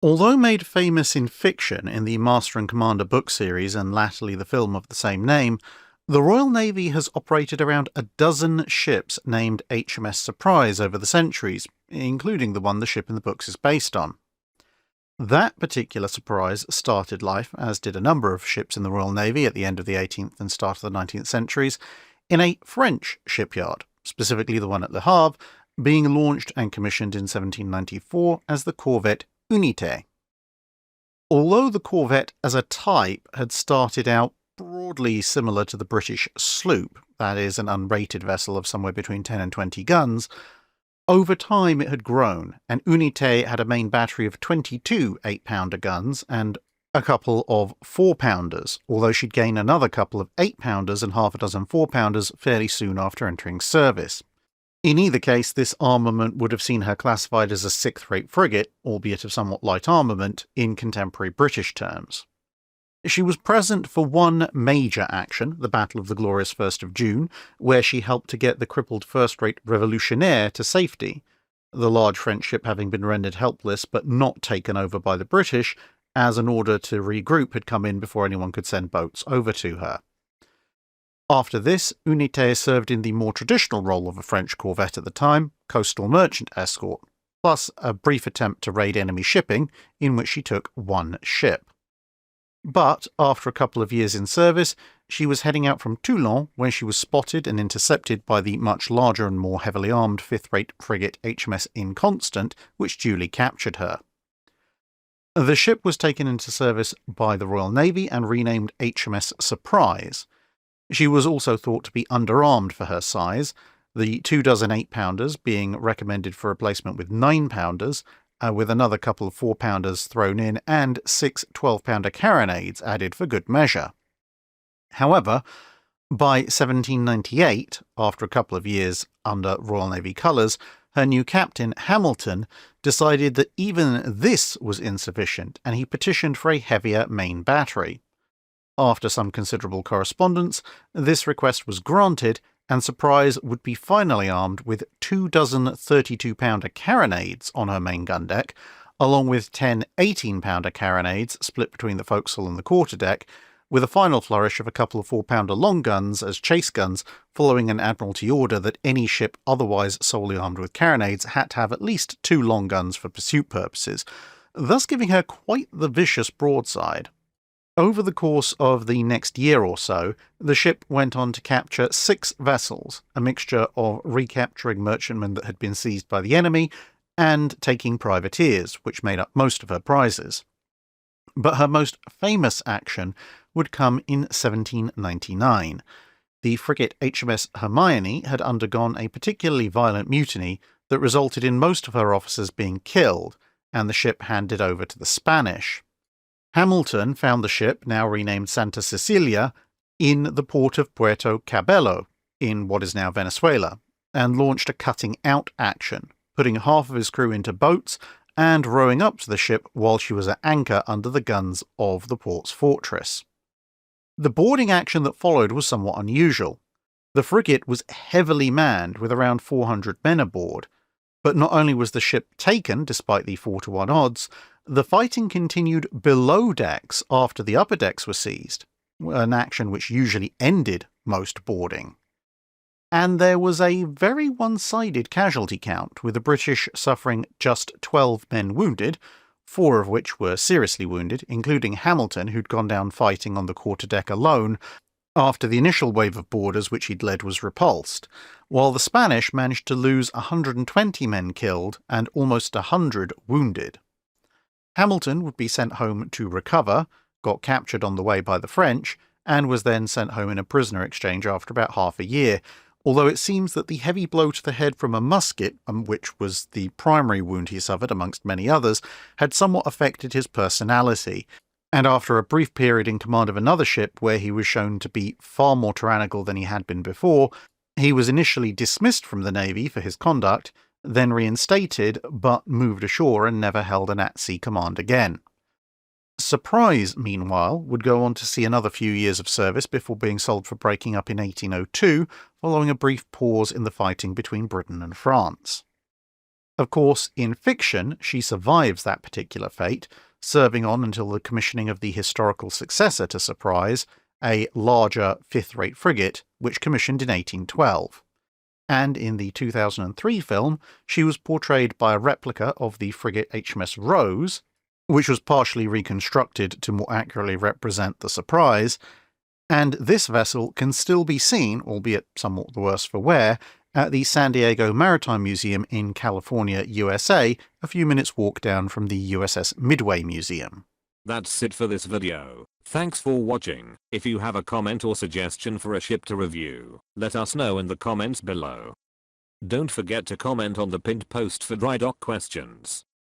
Although made famous in fiction in the Master and Commander book series and latterly the film of the same name, the Royal Navy has operated around a dozen ships named HMS Surprise over the centuries, including the one the ship in the books is based on. That particular Surprise started life, as did a number of ships in the Royal Navy at the end of the 18th and start of the 19th centuries, in a French shipyard, specifically the one at Le Havre, being launched and commissioned in 1794 as the corvette Unité. Although the corvette as a type had started out broadly similar to the British sloop, that is, an unrated vessel of somewhere between 10 and 20 guns, over time it had grown, and Unité had a main battery of 22 8-pounder guns and a couple of 4-pounders, although she'd gain another couple of 8-pounders and half a dozen 4-pounders fairly soon after entering service. In either case, this armament would have seen her classified as a sixth-rate frigate, albeit of somewhat light armament, in contemporary British terms. She was present for one major action, the Battle of the Glorious 1st of June, where she helped to get the crippled first-rate Revolutionnaire to safety, the large French ship having been rendered helpless but not taken over by the British, as an order to regroup had come in before anyone could send boats over to her. After this, Unité served in the more traditional role of a French corvette at the time, coastal merchant escort, plus a brief attempt to raid enemy shipping, in which she took one ship. But, after a couple of years in service, she was heading out from Toulon when she was spotted and intercepted by the much larger and more heavily armed fifth-rate frigate HMS Inconstant, which duly captured her. The ship was taken into service by the Royal Navy and renamed HMS Surprise. She was also thought to be underarmed for her size, the 24 8-pounders being recommended for replacement with 9-pounders, with another couple of 4-pounders thrown in and 6 12-pounder carronades added for good measure. However, by 1798, after a couple of years under Royal Navy colours, her new captain, Hamilton, decided that even this was insufficient, and he petitioned for a heavier main battery. After some considerable correspondence, this request was granted, and Surprise would be finally armed with 2 dozen 32-pounder carronades on her main gun deck, along with 10 18-pounder carronades split between the forecastle and the quarterdeck, with a final flourish of a couple of 4-pounder long guns as chase guns, following an Admiralty order that any ship otherwise solely armed with carronades had to have at least 2 long guns for pursuit purposes, thus giving her quite the vicious broadside. Over the course of the next year or so, the ship went on to capture 6 vessels, a mixture of recapturing merchantmen that had been seized by the enemy and taking privateers, which made up most of her prizes. But her most famous action would come in 1799. The frigate HMS Hermione had undergone a particularly violent mutiny that resulted in most of her officers being killed, and the ship handed over to the Spanish. Hamilton found the ship, now renamed Santa Cecilia, in the port of Puerto Cabello, in what is now Venezuela, and launched a cutting-out action, putting half of his crew into boats and rowing up to the ship while she was at anchor under the guns of the port's fortress. The boarding action that followed was somewhat unusual. The frigate was heavily manned with around 400 men aboard, but not only was the ship taken despite the 4-to-1 odds, the fighting continued below decks after the upper decks were seized, an action which usually ended most boarding. And there was a very one-sided casualty count, with the British suffering just 12 men wounded, 4 of which were seriously wounded, including Hamilton, who'd gone down fighting on the quarterdeck alone after the initial wave of boarders which he'd led was repulsed, while the Spanish managed to lose 120 men killed and almost 100 wounded. Hamilton would be sent home to recover, got captured on the way by the French, and was then sent home in a prisoner exchange after about half a year, although it seems that the heavy blow to the head from a musket, which was the primary wound he suffered amongst many others, had somewhat affected his personality, and after a brief period in command of another ship where he was shown to be far more tyrannical than he had been before, he was initially dismissed from the Navy for his conduct, then reinstated, but moved ashore and never held an at-sea command again. Surprise, meanwhile, would go on to see another few years of service before being sold for breaking up in 1802, following a brief pause in the fighting between Britain and France. Of course, in fiction, she survives that particular fate, serving on until the commissioning of the historical successor to Surprise, a larger fifth-rate frigate, which commissioned in 1812. And in the 2003 film, she was portrayed by a replica of the frigate HMS Rose, which was partially reconstructed to more accurately represent the Surprise, and this vessel can still be seen, albeit somewhat the worse for wear, at the San Diego Maritime Museum in California, USA, a few minutes walk down from the USS Midway Museum. That's it for this video. Thanks for watching. If you have a comment or suggestion for a ship to review, let us know in the comments below. Don't forget to comment on the pinned post for dry dock questions.